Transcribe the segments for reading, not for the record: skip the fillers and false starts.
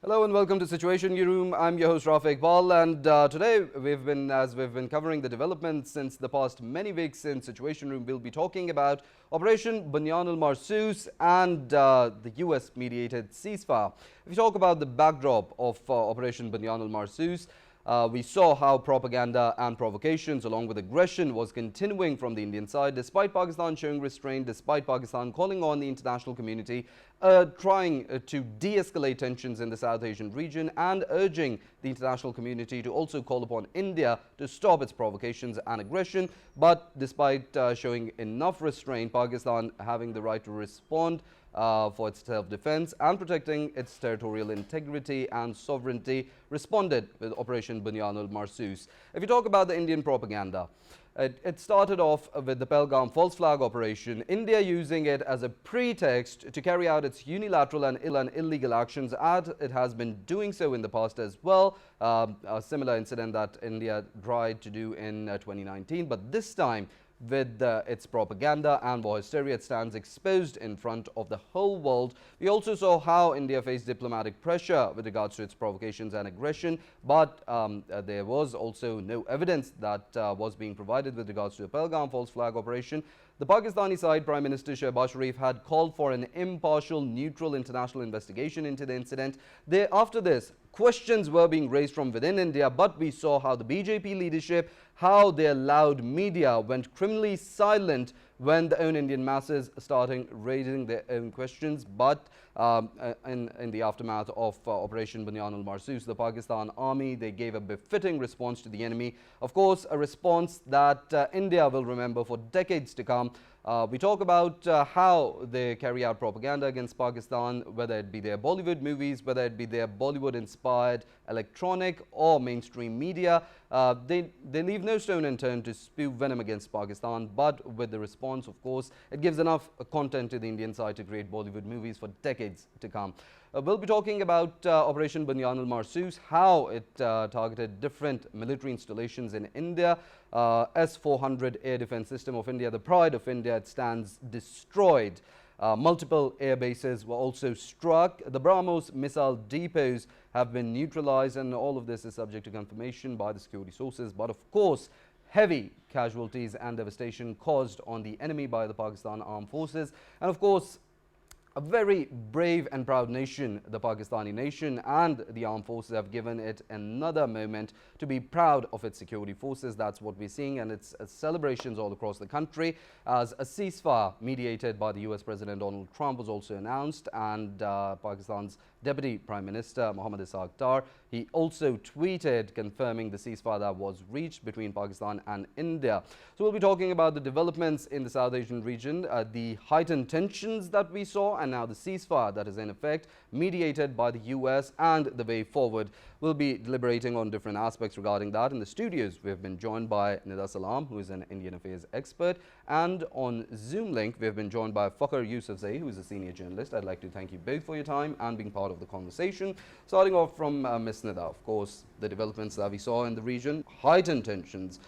Hello and welcome to Situation Room. I'm your host Rafae Iqbal, and today we've been covering the developments since the past many weeks in Situation Room. We'll be talking about Operation Banyan al-Marsus and the US mediated ceasefire. If we talk about the backdrop of Operation Banyan al-Marsus, we saw how propaganda and provocations along with aggression was continuing from the Indian side, despite Pakistan showing restraint, despite Pakistan calling on the international community, trying to de-escalate tensions in the South Asian region and urging the international community to also call upon India to stop its provocations and aggression. But despite showing enough restraint, Pakistan having the right to respond for its self-defense and protecting its territorial integrity and sovereignty, responded with Operation Banyan al-Marsus. If you talk about the Indian propaganda, it started off with the Pahalgam false flag operation, India using it as a pretext to carry out its unilateral and illegal actions, as it has been doing so in the past as well. A similar incident that India tried to do in 2019, but this time with its propaganda and war hysteria, it stands exposed in front of the whole world. We also saw how India faced diplomatic pressure with regards to its provocations and aggression, but there was also no evidence that was being provided with regards to the Pahalgam false flag operation. The Pakistani side, Prime Minister Shehbaz Sharif, had called for an impartial, neutral international investigation into the incident. After this, questions were being raised from within India, but we saw how the BJP leadership, how their loud media went criminally silent when the own Indian masses starting raising their own questions. But in the aftermath of Operation Banyan al-Marsus, the Pakistan army, they gave a befitting response to the enemy. Of course, a response that India will remember for decades to come. We talk about how they carry out propaganda against Pakistan, whether it be their Bollywood movies, whether it be their Bollywood-inspired electronic or mainstream media. They leave no stone unturned to spew venom against Pakistan, but with the response, of course, it gives enough content to the Indian side to create Bollywood movies for decades to come. We'll be talking about Operation Banyan al-Marsus, how it targeted different military installations in India. S-400 air defense system of India, the pride of India, it stands destroyed. Multiple air bases were also struck. The BrahMos missile depots have been neutralized, and all of this is subject to confirmation by the security sources. But of course, heavy casualties and devastation caused on the enemy by the Pakistan armed forces. And of course, a very brave and proud nation, the Pakistani nation, and the armed forces have given it another moment to be proud of its security forces. That's what we're seeing, and it's celebrations all across the country as a ceasefire mediated by the US President Donald Trump was also announced, and Pakistan's Deputy Prime Minister Mohammad Ishaq Dar, he also tweeted confirming the ceasefire that was reached between Pakistan and India. So we'll be talking about the developments in the South Asian region, the heightened tensions that we saw, and now the ceasefire that is in effect, mediated by the US, and the way forward. We'll be deliberating on different aspects regarding that. In the studios, we have been joined by Nida Salam, who is an Indian affairs expert, and on Zoom link, we have been joined by Fakhar Yousafzai, who is a senior journalist. I'd like to thank you both for your time and being part of the conversation. Starting off from Ms. Nida, of course, the developments that we saw in the region, heightened tensions,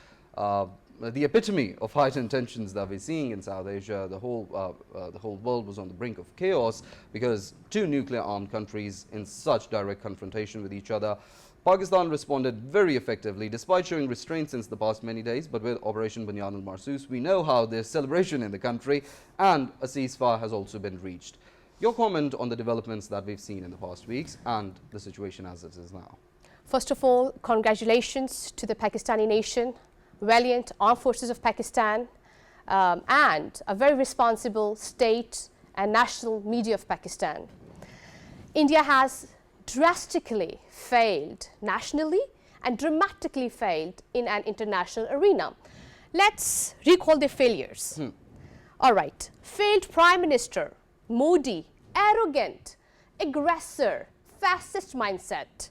the epitome of heightened tensions that we're seeing in South Asia. The whole world was on the brink of chaos because two nuclear-armed countries in such direct confrontation with each other. Pakistan responded very effectively, despite showing restraint since the past many days. But with Operation Banyan al-Marsus, we know how there's celebration in the country, and a ceasefire has also been reached. Your comment on the developments that we've seen in the past weeks and the situation as it is now. First of all, congratulations to the Pakistani nation, valiant armed forces of Pakistan, and a very responsible state and national media of Pakistan. India has drastically failed nationally and dramatically failed in an international arena. Let's recall their failures. All right, failed Prime Minister Modi, arrogant, aggressor, fascist mindset.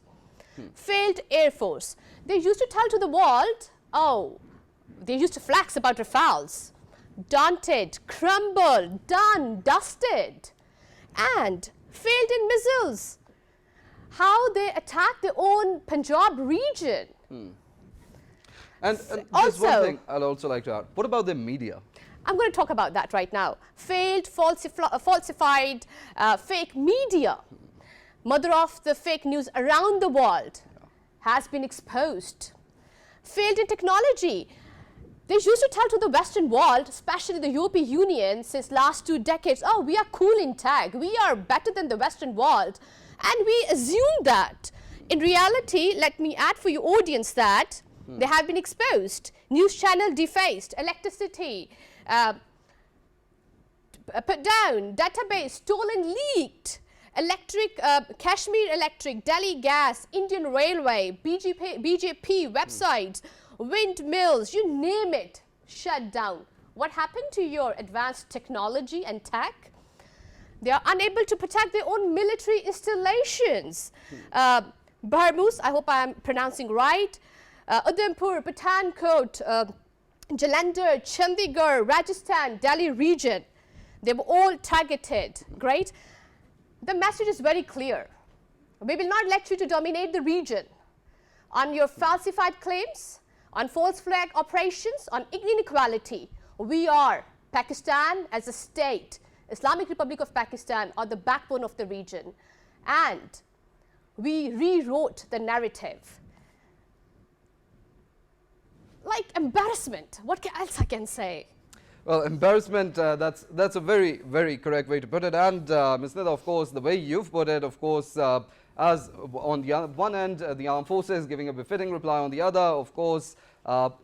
Failed Air Force. They used to tell to the world, oh, they used to flax about Rafales. Daunted, crumbled, done, dusted. And failed in missiles. How they attacked their own Punjab region. And there's one thing I'd also like to add. What about the media? I'm going to talk about that right now. Failed, falsified, fake media. mother of the fake news around the world, has been exposed. Failed in technology. They used to tell to the Western world, especially the European Union, since last 2 decades, oh, we are cool in tech, we are better than the Western world. And we assume that. In reality, let me add for your audience that they have been exposed. News channel defaced, electricity put down, database stolen, leaked, Kashmir Electric, Delhi Gas, Indian Railway, BJP websites, windmills, you name it, shut down. What happened to your advanced technology and tech? They are unable to protect their own military installations. Barmus, I hope I am pronouncing right, Udhampur, Pathankot, Jalandhar, Chandigarh, Rajasthan, Delhi region, they were all targeted, right? The message is very clear. We will not let you to dominate the region on your falsified claims, on false flag operations, on inequality. We are Pakistan as a state, Islamic Republic of Pakistan, are the backbone of the region. And we rewrote the narrative. Like embarrassment, what else I can say? Well, embarrassment, that's a very, very correct way to put it. And Ms. Nida, of course, the way you've put it, of course, as on the one end, the armed forces giving a befitting reply, on the other, of course,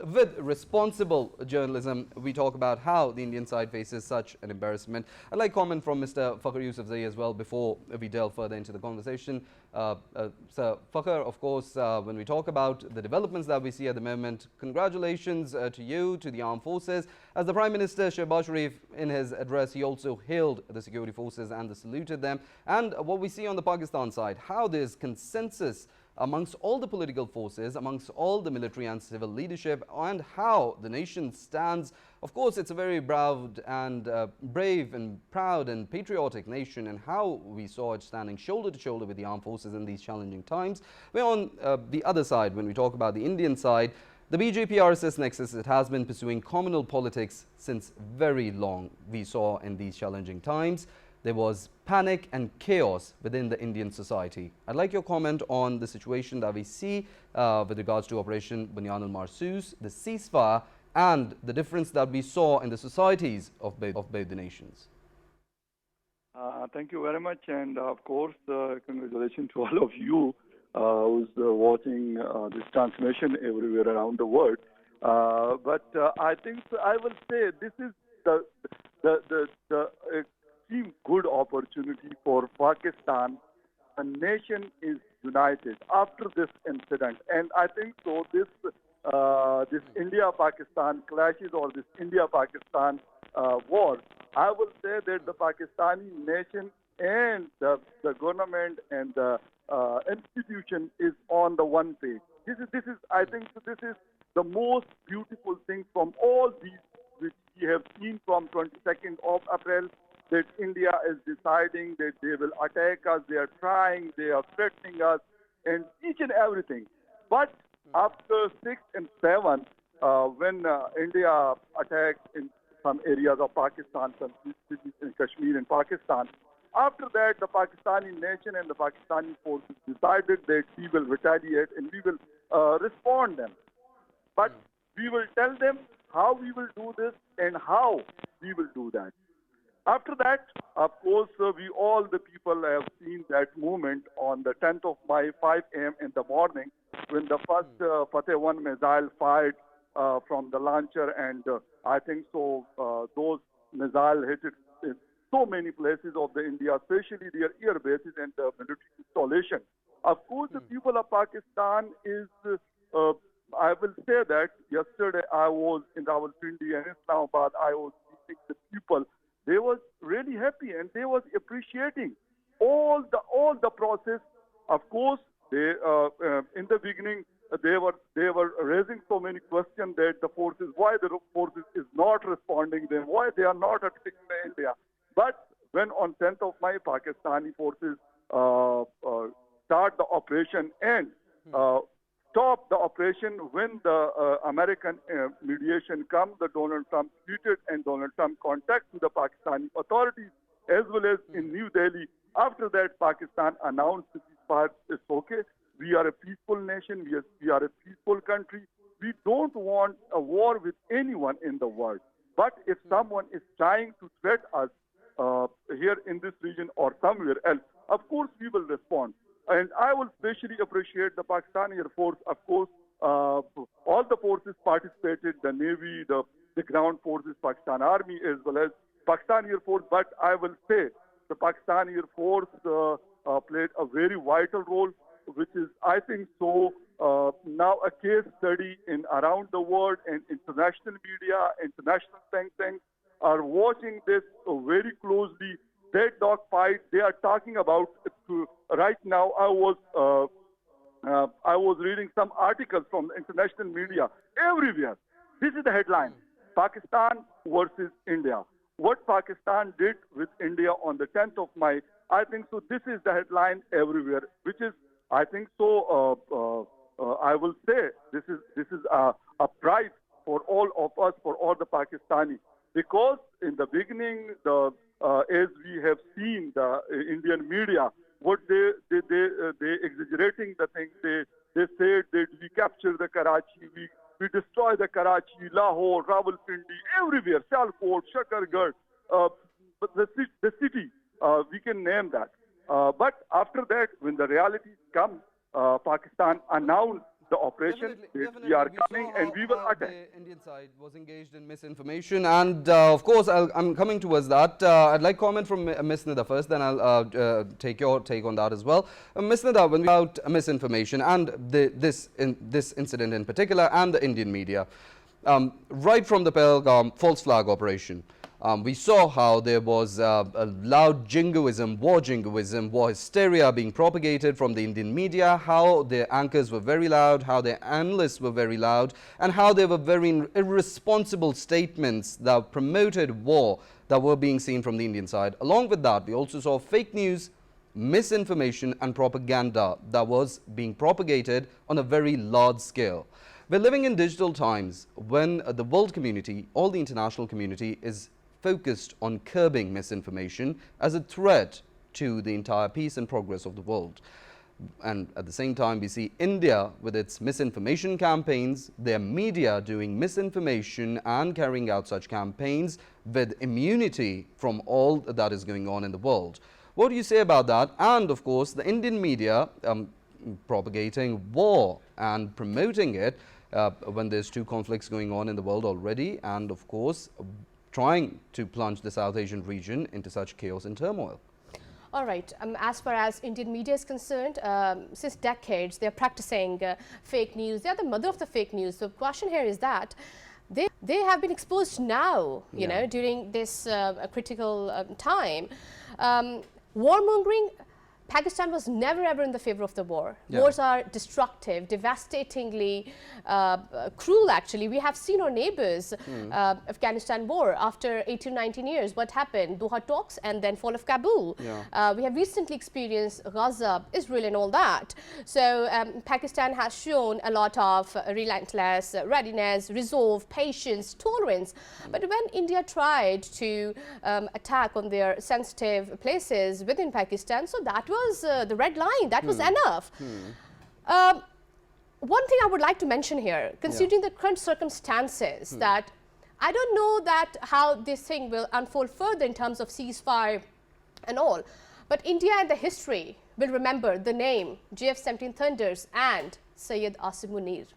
with responsible journalism, we talk about how the Indian side faces such an embarrassment. I'd like comment from Mr. Fakhar Yousafzai as well before we delve further into the conversation. Sir Fakhar, of course, when we talk about the developments that we see at the moment, congratulations to you, to the armed forces. As the Prime Minister Shehbaz Sharif, in his address, he also hailed the security forces and saluted them. And what we see on the Pakistan side, how there's consensus amongst all the political forces, amongst all the military and civil leadership, and how the nation stands. Of course, it's a very brave and proud and patriotic nation, and how we saw it standing shoulder to shoulder with the armed forces in these challenging times. We're on the other side, when we talk about the Indian side, the BJP-RSS nexus, it has been pursuing communal politics since very long. We saw in these challenging times, there was panic and chaos within the Indian society. I'd like your comment on the situation that we see with regards to Operation Bunyan al-Marsus, the ceasefire, and the difference that we saw in the societies of both the nations. Thank you very much, and of course, congratulations to all of you who's watching this transmission everywhere around the world. But I think I will say this is the extreme good opportunity for Pakistan. A nation is united after this incident, and I think so. This India-Pakistan clashes, or this India-Pakistan war, I will say that the Pakistani nation and the government and the institution is on the one page. This is I think so this is the most beautiful thing from all these which we have seen from 22nd of April, that India is deciding that they will attack us, they are trying, they are threatening us, and each and everything. But after 6 and 7, when India attacked in some areas of Pakistan, some cities in Kashmir and Pakistan, after that, the Pakistani nation and the Pakistani forces decided that we will retaliate and we will respond them. But we will tell them how we will do this and how we will do that. After that, of course, we all the people have seen that movement on the 10th of May, 5 a.m. in the morning, when the first Fateh 1 missile fired from the launcher, and I think so those missiles hit it in so many places of the India, especially their air bases and the military installation. Of course, the people of Pakistan is, I will say that yesterday I was in Rawalpindi and Islamabad, I was meeting the people. They was really happy and they was appreciating all the process. Of course, they in the beginning they were raising so many questions that the forces, why the forces is not responding them, why they are not attacking India. But when on 10th of May, Pakistani forces start the operation and stop the operation when the American mediation comes, the Donald Trump tweeted and Donald Trump contacted the Pakistani authorities as well as in New Delhi. After that, Pakistan announced the ceasefire. It's okay. We are a peaceful nation. We are a peaceful country. We don't want a war with anyone in the world. But if someone is trying to threat us here in this region or somewhere else, of course we will respond. And I will especially appreciate the Pakistani Air Force. Of course, all the forces participated, the Navy, the ground forces, Pakistan Army, as well as Pakistani Air Force. But I will say the Pakistani Air Force played a very vital role, which is, I think, now a case study in around the world, and international media, international think tanks are watching this very closely. That dogfight they are talking about right now. I was reading some articles from the international media everywhere. This is the headline: Pakistan versus India. What Pakistan did with India on the 10th of May, I think so. This is the headline everywhere, which is, I think so. I will say this is a prize for all of us, for all the Pakistanis, because in the beginning, as we have seen the Indian media, what they exaggerating the thing. They said that we captured the Karachi, we destroyed the Karachi, Lahore, Rawalpindi, everywhere, Sialkot, Shakargarh, but the city, we can name that. But after that, when the realities come, Pakistan announced the operation. We are coming and we will attack. The Indian side was engaged in misinformation, and of course, I'm coming towards that. I'd like comment from Ms. Nida first, then I'll take your take on that as well. Ms. Nida, when we about misinformation and this incident in particular, and the Indian media, right from the Pahalgam false flag operation, we saw how there was a loud jingoism, war hysteria being propagated from the Indian media, how their anchors were very loud, how their analysts were very loud, and how there were very irresponsible statements that promoted war that were being seen from the Indian side. Along with that, we also saw fake news, misinformation and propaganda that was being propagated on a very large scale. We're living in digital times when the world community, all the international community, is focused on curbing misinformation as a threat to the entire peace and progress of the world. And at the same time, we see India with its misinformation campaigns, their media doing misinformation and carrying out such campaigns with immunity from all that is going on in the world. What do you say about that? And of course, the Indian media propagating war and promoting it when there's two conflicts going on in the world already, and of course, trying to plunge the South Asian region into such chaos and turmoil. All right. As far as Indian media is concerned, since decades, they're practicing fake news. They're the mother of the fake news. So the question here is that they have been exposed now, you know, during this critical time. Warmongering, Pakistan was never ever in the favor of the war. Wars are destructive, devastatingly cruel actually. We have seen our neighbors, Afghanistan war, after 18, 19 years, what happened? Doha talks and then fall of Kabul. We have recently experienced Gaza, Israel and all that. So Pakistan has shown a lot of relentless readiness, resolve, patience, tolerance. But when India tried to attack on their sensitive places within Pakistan, so that was the red line, that was enough. One thing I would like to mention here, considering the current circumstances, that I don't know that how this thing will unfold further in terms of ceasefire and all, but India and the history will remember the name JF-17 Thunders and Syed Asim Munir.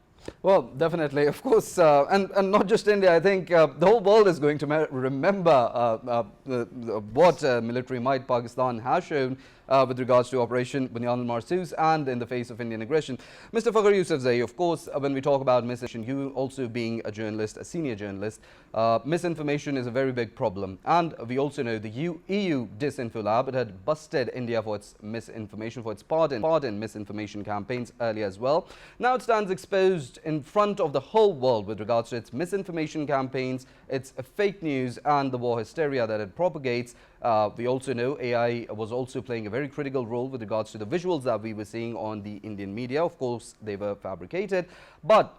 Well, definitely, of course, and not just India. I think the whole world is going to remember what military might Pakistan has shown with regards to Operation Bunyan al-Marsus and in the face of Indian aggression. Mr. Fakhar Yousafzai, of course, when we talk about misinformation, you also being a journalist, a senior journalist, misinformation is a very big problem. And we also know the EU Disinfo Lab, it had busted India for its misinformation, for its part in misinformation campaigns earlier as well. Now it stands exposed in front of the whole world with regards to its misinformation campaigns, its fake news and the war hysteria that it propagates. We also know AI was also playing a very critical role with regards to the visuals that we were seeing on the Indian media. Of course, they were fabricated, but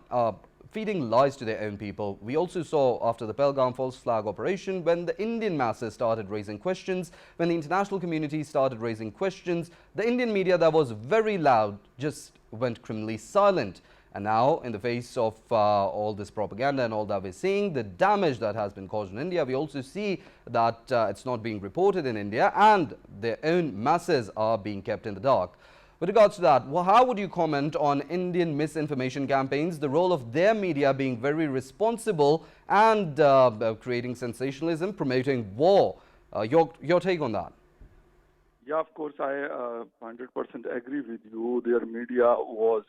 feeding lies to their own people. We also saw after the Pahalgam false flag operation, when the Indian masses started raising questions, when the international community started raising questions, the Indian media that was very loud just went criminally silent. And now, in the face of all this propaganda and all that we're seeing, the damage that has been caused in India, we also see that it's not being reported in India and their own masses are being kept in the dark. With regards to that, well, how would you comment on Indian misinformation campaigns, the role of their media being very responsible and creating sensationalism, promoting war? Your take on that? Yeah, of course, I 100% agree with you. Their media was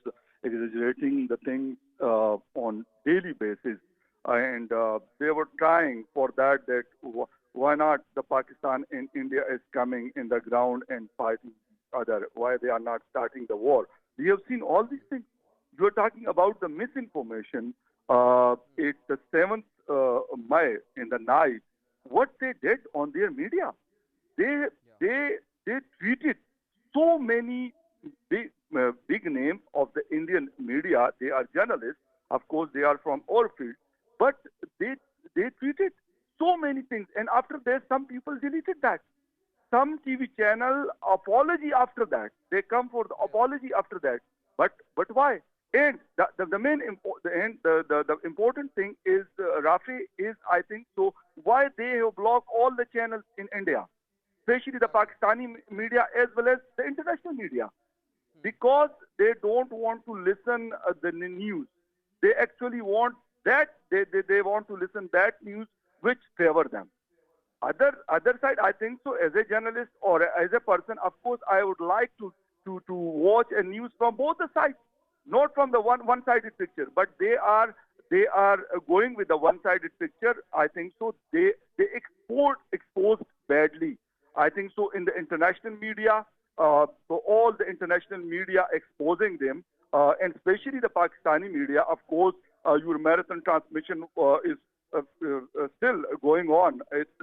exaggerating the things on daily basis, and they were trying for that. Why not the Pakistan and India is coming in the ground and fighting each other? Why they are not starting the war? We have seen all these things. You are talking about the misinformation. It's the 7th May in the night. What they did on their media, they they treated so many big names of the Indian media. They are journalists, of course, they are from our field, but they treated so many things. And after that, some people deleted that. Some TV channel apology after that. They come for the apology after that. But why? And the main the important thing is Rafae is, I think so, why they have blocked all the channels in India, especially the Pakistani media as well as the international media, because they don't want to listen the news. They actually want that they want to listen that news which favor them. Other side, I think so, as a journalist or as a person, of course, I would like to watch a news from both the sides, not from the one-sided picture, but they are going with the one-sided picture. I think so. They exposed badly. I think so in the international media. So all the international media exposing them, and especially the Pakistani media. Of course, your marathon transmission is still going on. It's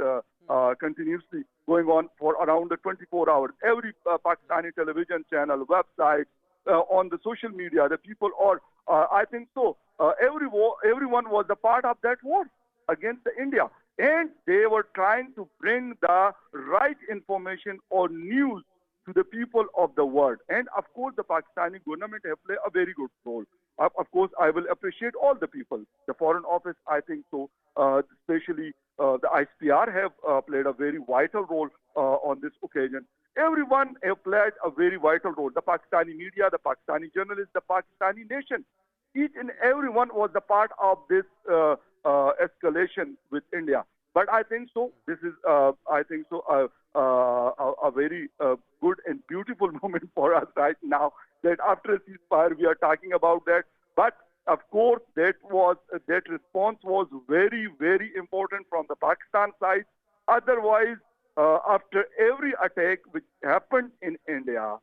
continuously going on for around the 24 hours. Every Pakistani television channel, website, on the social media, the people are, I think so, everyone was a part of that war against the India. And they were trying to bring the right information or news to the people of the world. And of course, the Pakistani government have played a very good role. Of course, I will appreciate all the people. The Foreign Office, I think so, especially the ISPR have played a very vital role on this occasion. Everyone have played a very vital role. The Pakistani media, the Pakistani journalists, the Pakistani nation. Each and everyone was a part of this escalation with India. But I think so. This is, I think so, a very good and beautiful moment for us right now. That after a ceasefire, we are talking about that. But of course, that response was very, very important from the Pakistan side. Otherwise, after every attack which happened in India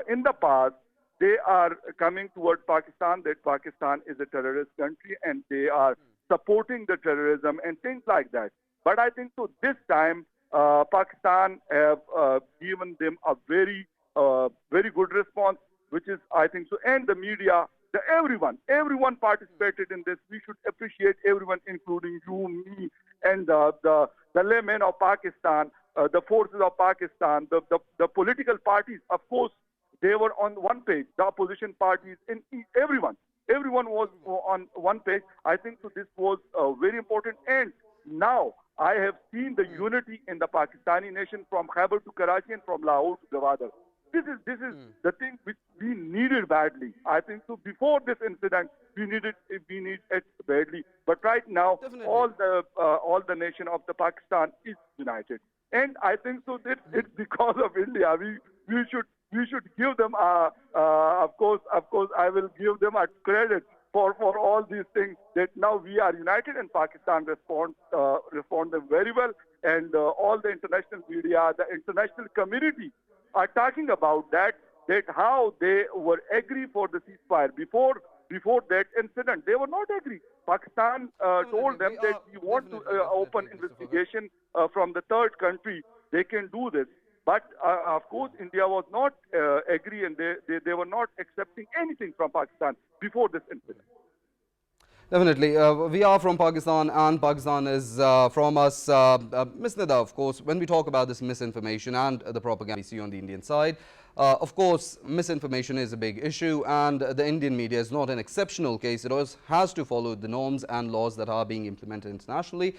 in the past, they are coming toward Pakistan, that Pakistan is a terrorist country and they are supporting the terrorism and things like that. But I think so this time, Pakistan have given them a very, very good response, which is, I think so, and the media, everyone participated in this. We should appreciate everyone, including you, me, and the laymen of Pakistan, the forces of Pakistan, the political parties. Of course, they were on one page. The opposition parties, and everyone was on one page. I think so. This was very important. And now I have seen the unity in the Pakistani nation from Khyber to Karachi and from Lahore to Gwadar. This is the thing which we needed badly. I think so. Before this incident, we need it badly. But right now, Definitely. all the nation of the Pakistan is united. And I think so that it's because of India. We should give them of course I will give them a credit for all these things, that now we are united and Pakistan respond them very well. And all the international media, the international community are talking about that how they were agree for the ceasefire. Before that incident, they were not agree. Pakistan told them that we want to open investigation from the third country. They can do this. But of course, India was not agree, and they were not accepting anything from Pakistan before this incident. Definitely. We are from Pakistan and Pakistan is from us. Ms. Nida, of course, when we talk about this misinformation and the propaganda we see on the Indian side, of course, misinformation is a big issue and the Indian media is not an exceptional case. It always has to follow the norms and laws that are being implemented internationally.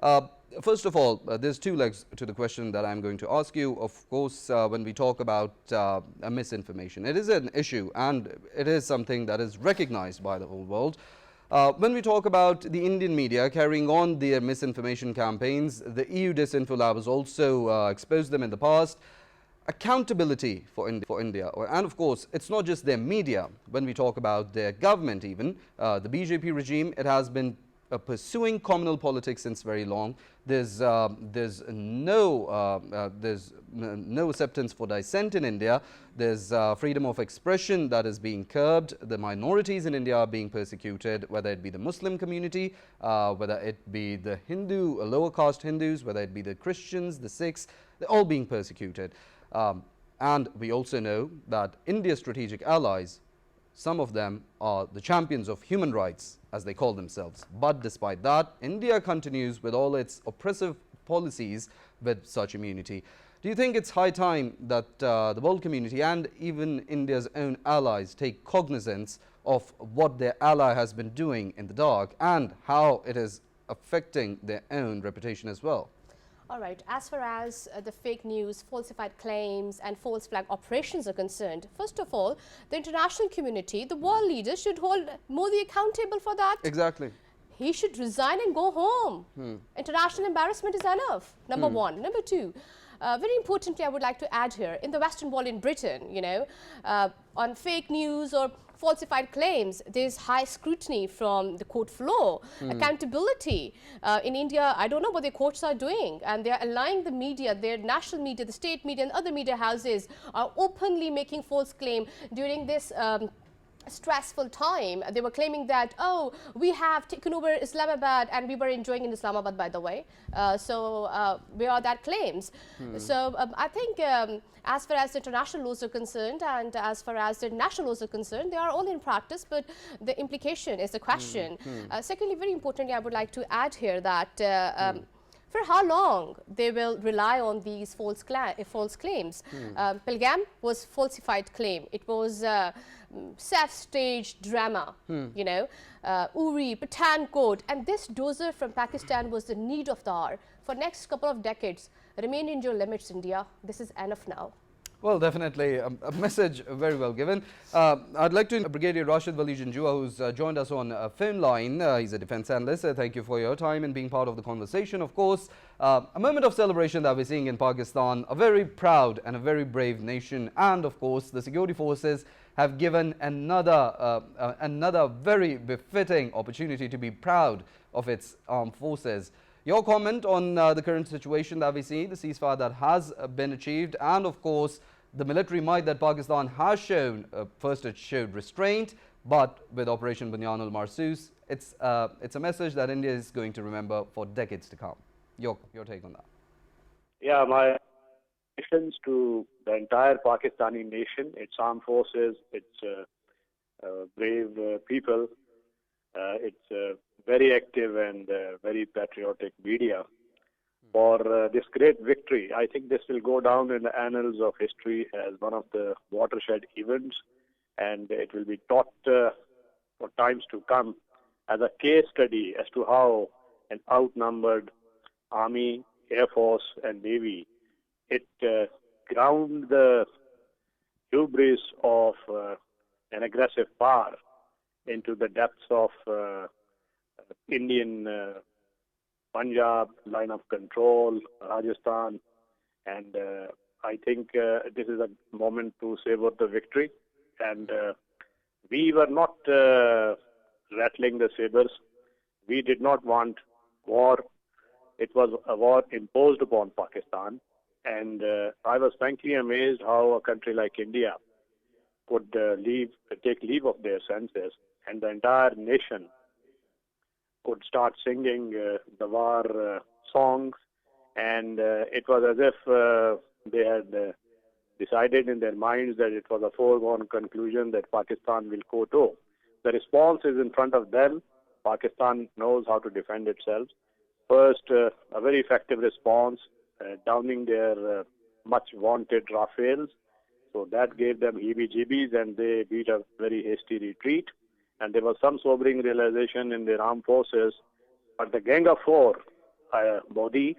Uh, First of all, there's two legs to the question that I'm going to ask you. Of course, when we talk about misinformation, it is an issue and it is something that is recognized by the whole world. When we talk about the Indian media carrying on their misinformation campaigns, the EU Disinfo Lab has also exposed them in the past. Accountability for India, and of course, it's not just their media. When we talk about their government, even the BJP regime, it has been pursuing communal politics since very long. There's no acceptance for dissent in India. There's freedom of expression that is being curbed. The minorities in India are being persecuted, whether it be the Muslim community, whether it be the Hindu, lower caste Hindus, whether it be the Christians, the Sikhs, they're all being persecuted. And we also know that India's strategic allies, some of them are the champions of human rights, as they call themselves. But despite that, India continues with all its oppressive policies with such immunity. Do you think it's high time that the world community and even India's own allies take cognizance of what their ally has been doing in the dark and how it is affecting their own reputation as well? All right, as far as the fake news, falsified claims and false flag operations are concerned, first of all, the international community, the world leaders should hold Modi accountable for that. Exactly. He should resign and go home. International embarrassment is enough, number one. Number two, very importantly, I would like to add here, in the Western world, in Britain, you know, on fake news or falsified claims, there's high scrutiny from the court floor, accountability. In India, I don't know what the courts are doing, and they're allowing the media, their national media, the state media and other media houses are openly making false claim during this stressful time. They were claiming that, oh, we have taken over Islamabad, and we were enjoying in Islamabad, by the way. Where are that claims? So I think as far as international laws are concerned and as far as the national laws are concerned, they are all in practice, but the implication is the question. Secondly, very importantly, I would like to add here that for how long they will rely on these false claims. Pilgam was falsified claim. It was self-staged drama, you know, Uri, Pathankot, and this dozer from Pakistan was the need of the hour. For next couple of decades, remain in your limits, India. This is enough now. Well, definitely a message very well given. I'd like to Brigadier Rashid Wali Janjua, who's joined us on a phone line. He's a defense analyst. Thank you for your time and being part of the conversation. Of course, a moment of celebration that we're seeing in Pakistan, a very proud and a very brave nation. And of course, the security forces have given another very befitting opportunity to be proud of its armed forces. Your comment on the current situation that we see, the ceasefire that has been achieved, and of course the military might that Pakistan has shown. First it showed restraint, but with Operation Banyan Marsus, it's a message that India is going to remember for decades to come. Your take on that? Yeah, my congratulations to the entire Pakistani nation, its armed forces, its brave people, its very active and very patriotic media for this great victory. I think this will go down in the annals of history as one of the watershed events, and it will be taught for times to come as a case study as to how an outnumbered army, air force and navy, it ground the hubris of an aggressive power into the depths of Indian Punjab, line of control, Rajasthan, and I think this is a moment to savor the victory. And we were not rattling the sabers. We did not want war. It was a war imposed upon Pakistan. And I was frankly amazed how a country like India could take leave of their senses, and the entire nation could start singing the war songs, and it was as if they had decided in their minds that it was a foregone conclusion that Pakistan will kowtow. The response is in front of them, Pakistan knows how to defend itself. First, a very effective response, downing their much wanted Rafaels. So that gave them heebie-jeebies and they beat a very hasty retreat. And there was some sobering realization in their armed forces. But the Gang of Four, Modi,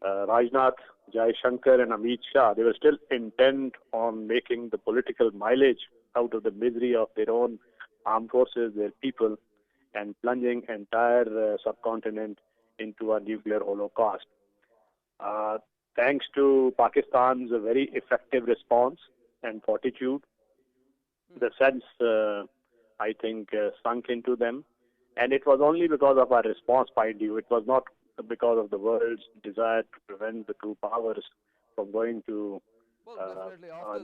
Rajnath, Jai Shankar and Amit Shah, they were still intent on making the political mileage out of the misery of their own armed forces, their people, and plunging entire subcontinent into a nuclear holocaust. Thanks to Pakistan's very effective response and fortitude, the sense, I think, sunk into them. And it was only because of our response, mind you. It was not because of the world's desire to prevent the two powers from going to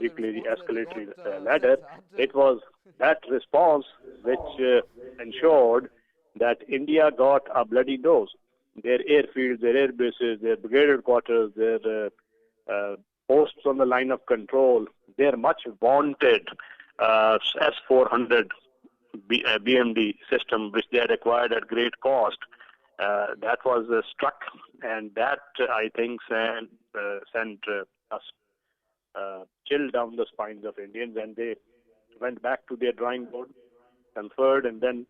nuclear escalatory ladder. It was that response which ensured that India got a bloody nose. Their airfields, their air bases, their brigade headquarters, their posts on the line of control, their much vaunted S-400 BMD system, which they had acquired at great cost, that was struck, and that, I think, sent us chill down the spines of Indians, and they went back to their drawing board, conferred, and then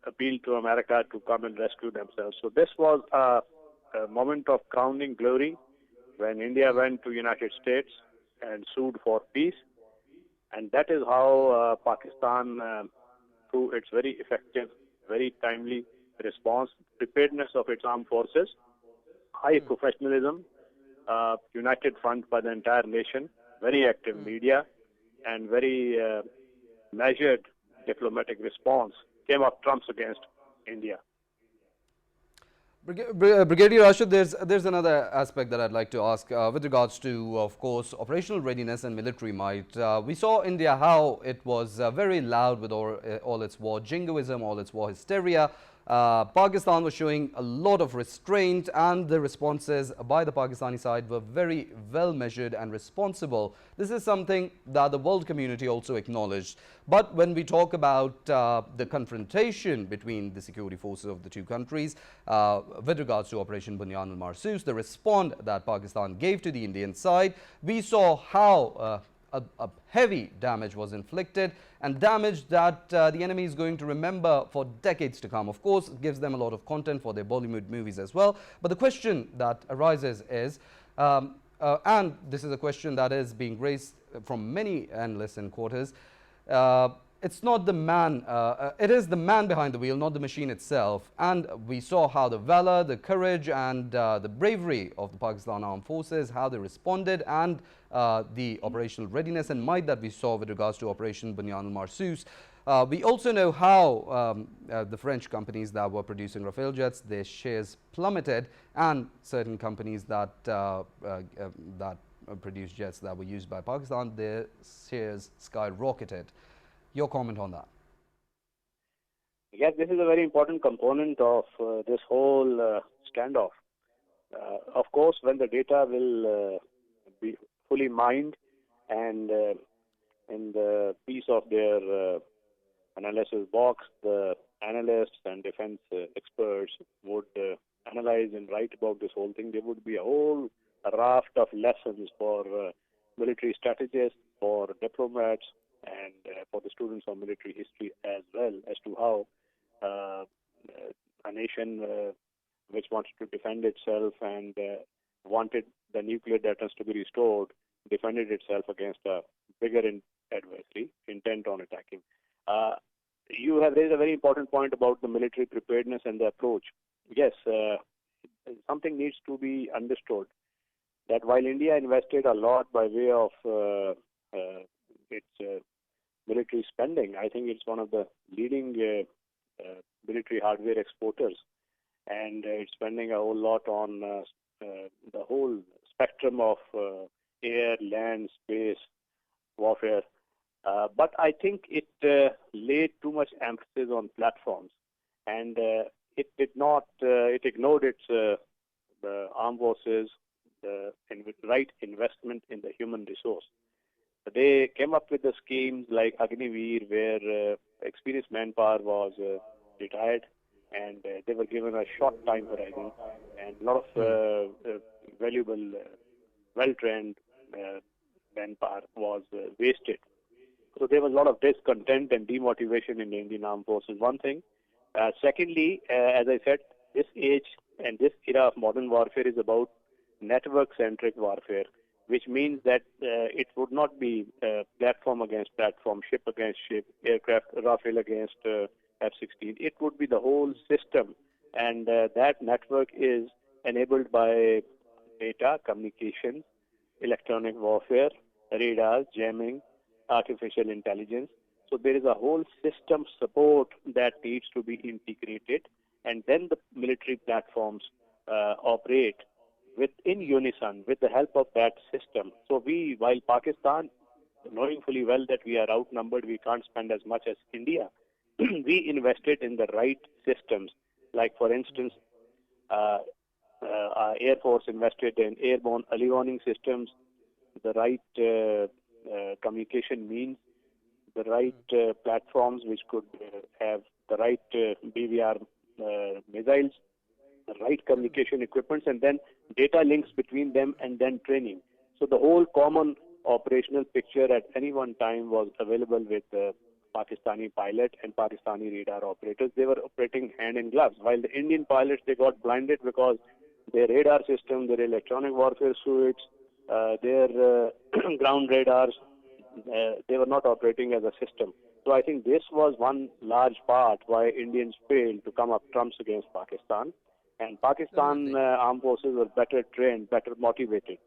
appealed to America to come and rescue themselves. So this was a moment of crowning glory when India went to United States and sued for peace. And that is how Pakistan, through its very effective, very timely response, preparedness of its armed forces, high professionalism, united front by the entire nation, very active media, and very measured diplomatic response, came up trumps against India. Brigadier Rashid, there's another aspect that I'd like to ask with regards to, of course, operational readiness and military might. We saw India how it was very loud with all its war jingoism, all its war hysteria. Pakistan was showing a lot of restraint, and the responses by the Pakistani side were very well measured and responsible. This is something that the world community also acknowledged. But when we talk about the confrontation between the security forces of the two countries with regards to Operation Bunyan al-Marsus, the response that Pakistan gave to the Indian side, we saw how a heavy damage was inflicted, and damage that the enemy is going to remember for decades to come. Of course, it gives them a lot of content for their Bollywood movies as well. But the question that arises is, and this is a question that is being raised from many analysts and quarters, it's not the man, it is the man behind the wheel, not the machine itself. And we saw how the valor, the courage, and the bravery of the Pakistan Armed Forces, how they responded, and the operational readiness and might that we saw with regards to Operation Bunyan al-Marsus. We also know how the French companies that were producing Rafale jets, their shares plummeted, and certain companies that produce jets that were used by Pakistan, their shares skyrocketed. Your comment on that? Yes, this is a very important component of this whole standoff. Of course, when the data will be fully mined and in the piece of their analysis box, the analysts and defense experts would analyze and write about this whole thing. There would be a whole raft of lessons for military strategists, for diplomats, and for the students of military history as well, as to how a nation which wanted to defend itself and wanted the nuclear deterrence to be restored, defended itself against a bigger adversary intent on attacking. You have raised a very important point about the military preparedness and the approach. Yes, something needs to be understood, that while India invested a lot by way of its military spending, I think it's one of the leading military hardware exporters, and it's spending a whole lot on the whole spectrum of air, land, space warfare. But I think it laid too much emphasis on platforms, and it did not. It ignored its the armed forces, the right investment in the human resource. They came up with the schemes like Agniveer, where experienced manpower was retired, and they were given a short time horizon, and a lot of valuable, well-trained manpower was wasted. So there was a lot of discontent and demotivation in the Indian Armed Forces, one thing. Secondly, as I said, this age and this era of modern warfare is about network-centric warfare, which means that it would not be platform against platform, ship against ship, aircraft, Rafael against F-16. It would be the whole system, and that network is enabled by data, communication, electronic warfare, radars, jamming, artificial intelligence. So there is a whole system support that needs to be integrated, and then the military platforms operate within unison with the help of that system. So while Pakistan, knowing fully well that we are outnumbered, we can't spend as much as India, we invested in the right systems. Like, for instance, our Air Force invested in airborne early warning systems, the right communication means, the right platforms which could have the right BVR missiles, the right communication equipments, and then data links between them, and then training. So the whole common operational picture at any one time was available with Pakistani pilot and Pakistani radar operators. They were operating hand in gloves, while the Indian pilots, they got blinded because their radar system, their electronic warfare suites, their ground radars, they were not operating as a system. So I think this was one large part why Indians failed to come up trumps against Pakistan. And Pakistan armed forces were better trained, better motivated.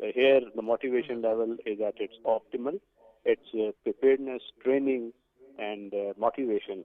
Here, the motivation level is at its optimal. It's preparedness, training, and motivation.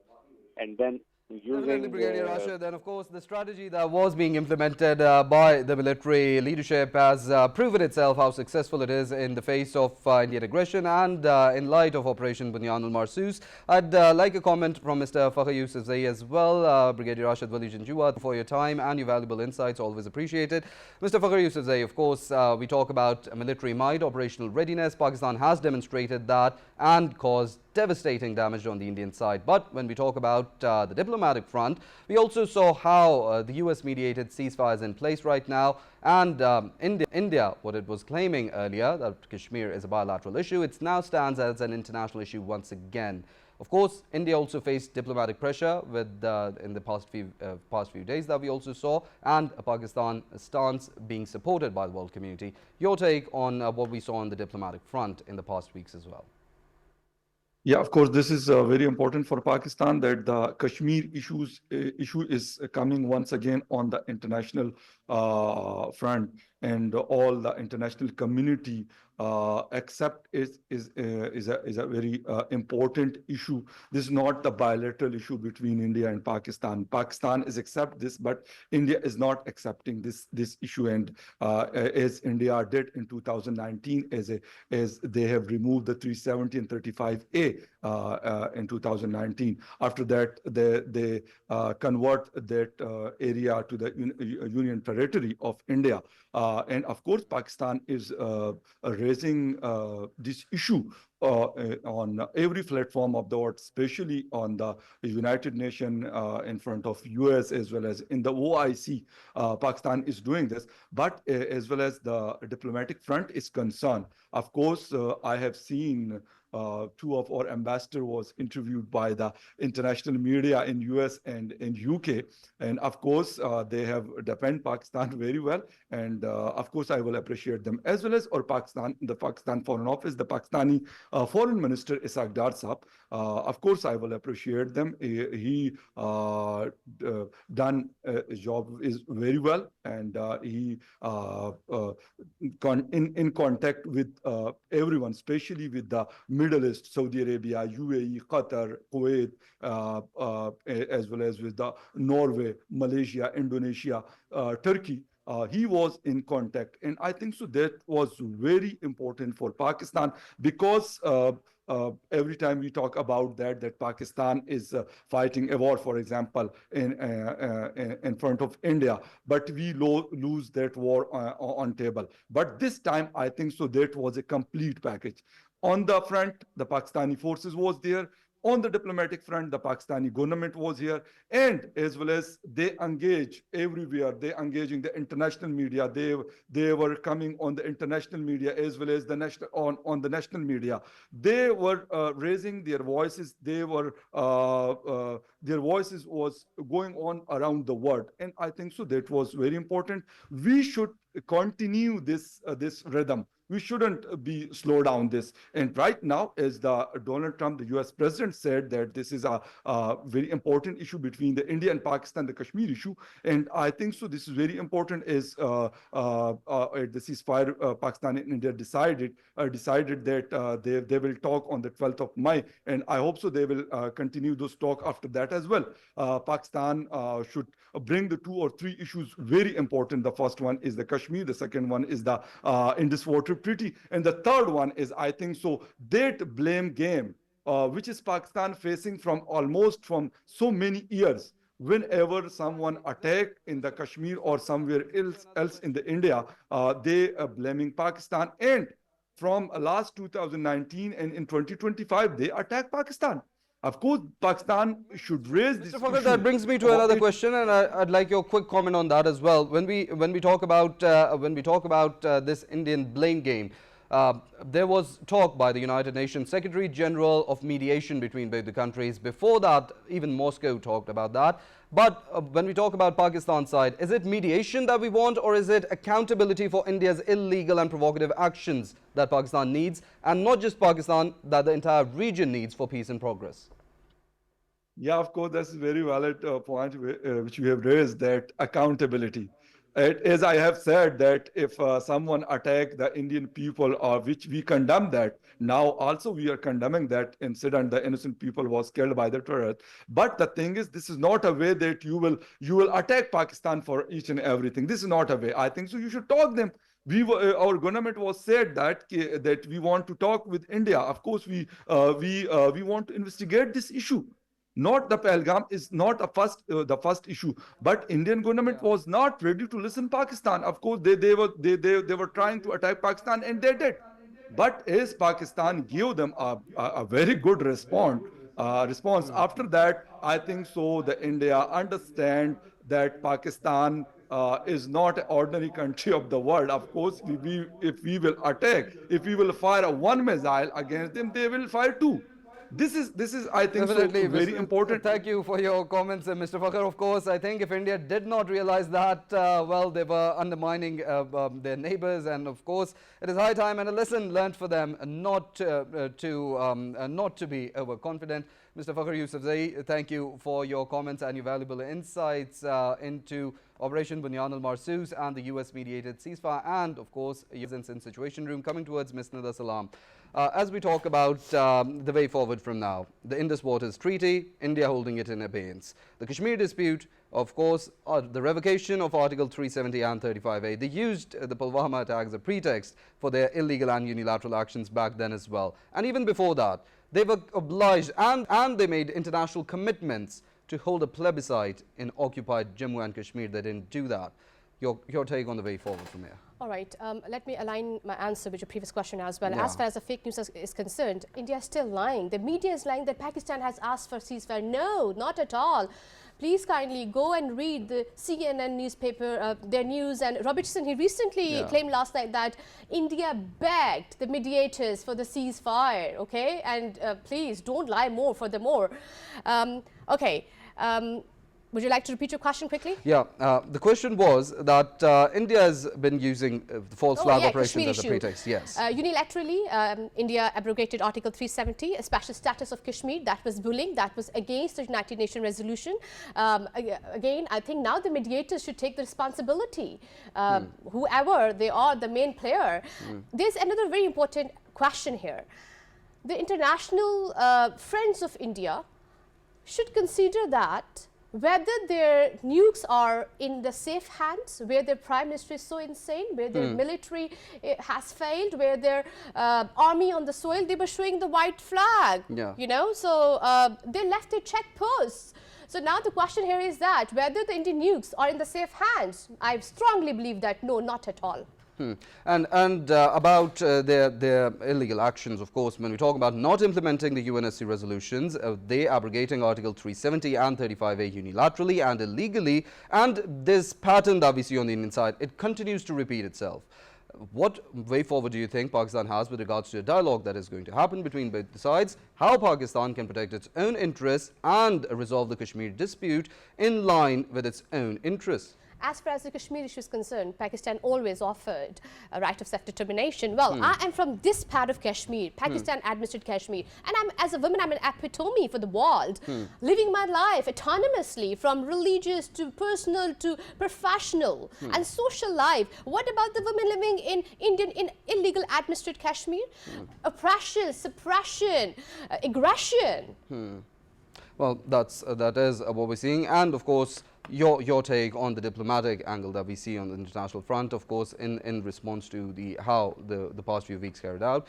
And then Definitely, using Brigadier Rashid. And of course, the strategy that was being implemented by the military leadership has proven itself how successful it is in the face of Indian aggression and in light of Operation Bunyan al-Marsus. I'd like a comment from Mr. Fakhar Yousafzai as well. Brigadier Rashid Wali Janjua, for your time and your valuable insights, always appreciated. Mr. Fakhar Yousafzai, of course, we talk about military might, operational readiness. Pakistan has demonstrated that and caused devastating damage on the Indian side. But when we talk about the diplomatic front, we also saw how the US-mediated ceasefire is in place right now, and India, what it was claiming earlier, that Kashmir is a bilateral issue, it now stands as an international issue once again. Of course, India also faced diplomatic pressure with in the past few days that we also saw, and a Pakistan stance being supported by the world community. Your take on what we saw on the diplomatic front in the past weeks as well? Yeah, of course, this is very important for Pakistan that the Kashmir issue is coming once again on the international front, and all the international community accept is a very important issue. This is not the bilateral issue between India and Pakistan. Pakistan is accept this, but India is not accepting this issue. And as India did in 2019, as they have removed the 370 and 35A in 2019. After that, they convert that area to the Union Territory of India. And of course, Pakistan is raising this issue on every platform of the world, especially on the United Nations, in front of US, as well as in the OIC. Pakistan is doing this, but as well as the diplomatic front is concerned. Of course, I have seen two of our ambassadors was interviewed by the international media in US and in UK. And of course, they have defended Pakistan very well. And of course, I will appreciate them, as well as our the Pakistan Foreign Office, the Pakistani Foreign Minister Ishaq Dar Saab. Of course, I will appreciate them. He done his job is very well, and he in contact with everyone, especially with the Middle East, Saudi Arabia, UAE, Qatar, Kuwait, as well as with the Norway, Malaysia, Indonesia, Turkey. He was in contact, and I think so that was very important for Pakistan, because every time we talk about that Pakistan is fighting a war, for example, in front of India, but we lose that war on table. But this time, I think so that was a complete package. On the front, the Pakistani forces was there. On the diplomatic front, the Pakistani government was here, and as well as they engage everywhere. They engaging the international media. They were coming on the international media as well as the national on the national media. They were raising their voices. Their voices was going on around the world, and I think so that was very important. We should continue this rhythm. We shouldn't be slow down this. And right now, as the Donald Trump, the U.S. president, said that this is a very important issue between the India and Pakistan, the Kashmir issue. And I think so. This is very important. As at the ceasefire, Pakistan and India decided that they will talk on the 12th of May, and I hope so they will continue those talk after that as well. Pakistan should bring the 2 or 3 issues very important. The first one is the Kashmir. The second one is the Indus Water Treaty, and the third one is, I think so, that blame game, which is Pakistan facing from so many years. Whenever someone attack in the Kashmir or somewhere else in the India, they are blaming Pakistan. And from last 2019 and in 2025, they attack Pakistan. Of course, Pakistan should raise this Mr. Fakhar, issue. that brings me to another question, and I'd like your quick comment on that as well. When we talk about this Indian blame game, there was talk by the United Nations Secretary General of mediation between both the countries. Before that, even Moscow talked about that. But when we talk about Pakistan's side, is it mediation that we want, or is it accountability for India's illegal and provocative actions that Pakistan needs, and not just Pakistan, that the entire region needs for peace and progress? Yeah, of course, that's a very valid point which you have raised, that accountability. As I have said, that if someone attack the Indian people, or which we condemn that, now also we are condemning that incident, the innocent people was killed by the terrorists. But the thing is, this is not a way that you will attack Pakistan for each and everything. This is not a way. I think so. You should talk them. Our government was said that we want to talk with India. Of course, we want to investigate this issue. Not the Pahalgam is not the first issue, but Indian government was not ready to listen Pakistan. Of course, they were trying to attack Pakistan, and they did. But as Pakistan gave them a very good response after that, I think so the India understand that Pakistan is not an ordinary country of the world. Of course, if we will attack, if we will fire one missile against them, they will fire 2. This is I think so very important. Thank you for your comments, Mr. Fakhar. Of course, I think if India did not realize that, well, they were undermining their neighbors, and of course, it is high time and a lesson learned for them not to be overconfident. Mr. Fakhar Yousafzai, thank you for your comments and your valuable insights into Operation Bunyan al-Marsus and the US-mediated ceasefire, and of course, presence in Situation Room. Coming towards Ms. Nida, Salam. As we talk about the way forward from now, the Indus Waters Treaty, India holding it in abeyance. The Kashmir dispute, of course, the revocation of Article 370 and 35A. They used the Pulwama attack as a pretext for their illegal and unilateral actions back then as well. And even before that, they were obliged and they made international commitments to hold a plebiscite in occupied Jammu and Kashmir. They didn't do that. Your take on the way forward from here? All right, let me align my answer with your previous question as well. Yeah. As far as the fake news is concerned, India is still lying. The media is lying that Pakistan has asked for ceasefire. No, not at all. Please kindly go and read the CNN newspaper, their news. And Robertson, he recently claimed last night that India begged the mediators for the ceasefire, okay? And please don't lie more furthermore. Okay. Would you like to repeat your question quickly? Yeah, the question was that India has been using the false flag operations as a pretext. Yes. Unilaterally, India abrogated Article 370, a special status of Kashmir. That was bullying. That was against the United Nations resolution. Again, I think now the mediators should take the responsibility. Whoever they are, the main player. There's another very important question here. The international friends of India should consider that whether their nukes are in the safe hands, where their prime minister is so insane, where their military has failed, where their army on the soil, they were showing the white flag, you know, so they left their check posts. So now the question here is that whether the Indian nukes are in the safe hands. I strongly believe that no, not at all. And about their illegal actions, of course, when we talk about not implementing the UNSC resolutions, they abrogating Article 370 and 35A unilaterally and illegally, and this pattern that we see on the Indian side, it continues to repeat itself. What way forward do you think Pakistan has with regards to a dialogue that is going to happen between both the sides? How Pakistan can protect its own interests and resolve the Kashmir dispute in line with its own interests? As far as the Kashmir issue is concerned, Pakistan always offered a right of self-determination. Well, I am from this part of Kashmir, Pakistan-administered Kashmir, and as a woman, I'm an epitome for the world, living my life autonomously from religious to personal to professional and social life. What about the women living in illegal administered Kashmir? Oppression, suppression, aggression. Well, that is what we're seeing, and of course, your take on the diplomatic angle that we see on the international front, of course, in response to how the past few weeks carried out.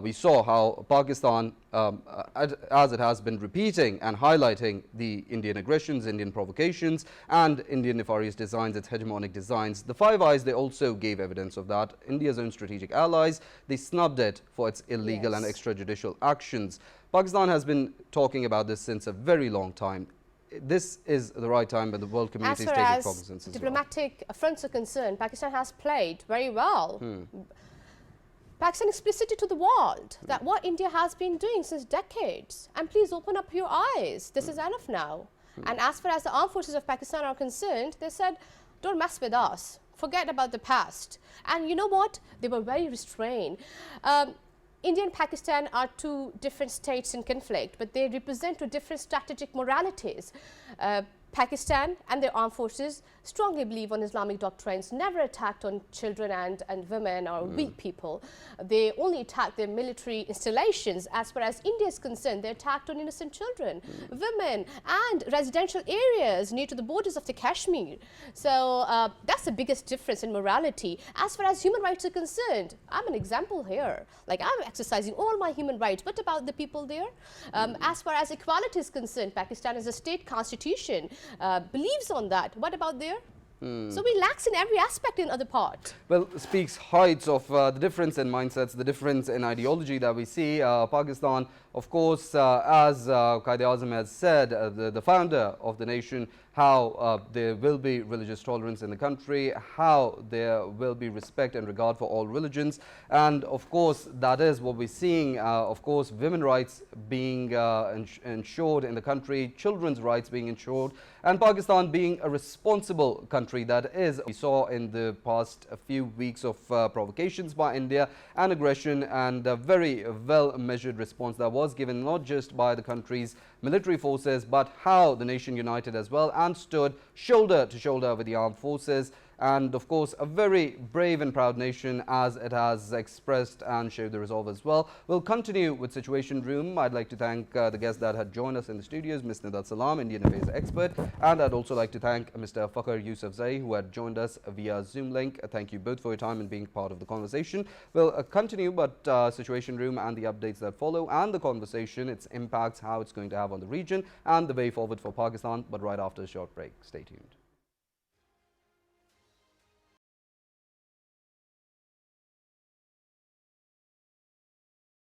We saw how Pakistan, as it has been repeating and highlighting the Indian aggressions, Indian provocations, and Indian nefarious designs, its hegemonic designs. The Five Eyes, they also gave evidence of that. India's own strategic allies, they snubbed it for its illegal and extrajudicial actions. Pakistan has been talking about this since a very long time. This is the right time when the world community is taking cognizance as well. As far as diplomatic fronts are concerned, Pakistan has played very well. Pakistan explicitly to the world that what India has been doing since decades, and please open up your eyes, this is enough now. And as far as the armed forces of Pakistan are concerned, they said, don't mess with us, forget about the past. And you know what, they were very restrained. India and Pakistan are two different states in conflict, but they represent two different strategic moralities. Pakistan and their armed forces strongly believe on Islamic doctrines, never attacked on children and women or weak people. They only attack their military installations. As far as India is concerned, they attacked on innocent children, women, and residential areas near to the borders of the Kashmir. So that's the biggest difference in morality. As far as human rights are concerned, I'm an example here. Like, I'm exercising all my human rights. What about the people there? As far as equality is concerned, Pakistan is a state constitution. Believes on that. What about there? So we lax in every aspect in other part. Well, speaks heights of the difference in mindsets, the difference in ideology that we see. Pakistan, of course, as Quaid-e-Azam has said, the founder of the nation, how there will be religious tolerance in the country, how there will be respect and regard for all religions. And of course, that is what we're seeing. Of course, women's rights being ensured in the country, children's rights being ensured, and Pakistan being a responsible country that is. We saw in the past few weeks of provocations by India and aggression, and a very well measured response that was given not just by the country's military forces, but how the nation united as well and stood shoulder to shoulder with the armed forces. And of course, a very brave and proud nation, as it has expressed and showed the resolve as well. We'll continue with Situation Room. I'd like to thank the guests that had joined us in the studios, Ms. Nida Salam, Indian Affairs expert, and I'd also like to thank Mr. Fakhar Yousafzai, who had joined us via Zoom link. Thank you both for your time and being part of the conversation. We'll continue, but Situation Room and the updates that follow and the conversation, its impacts, how it's going to have on the region, and the way forward for Pakistan, but right after a short break. Stay tuned.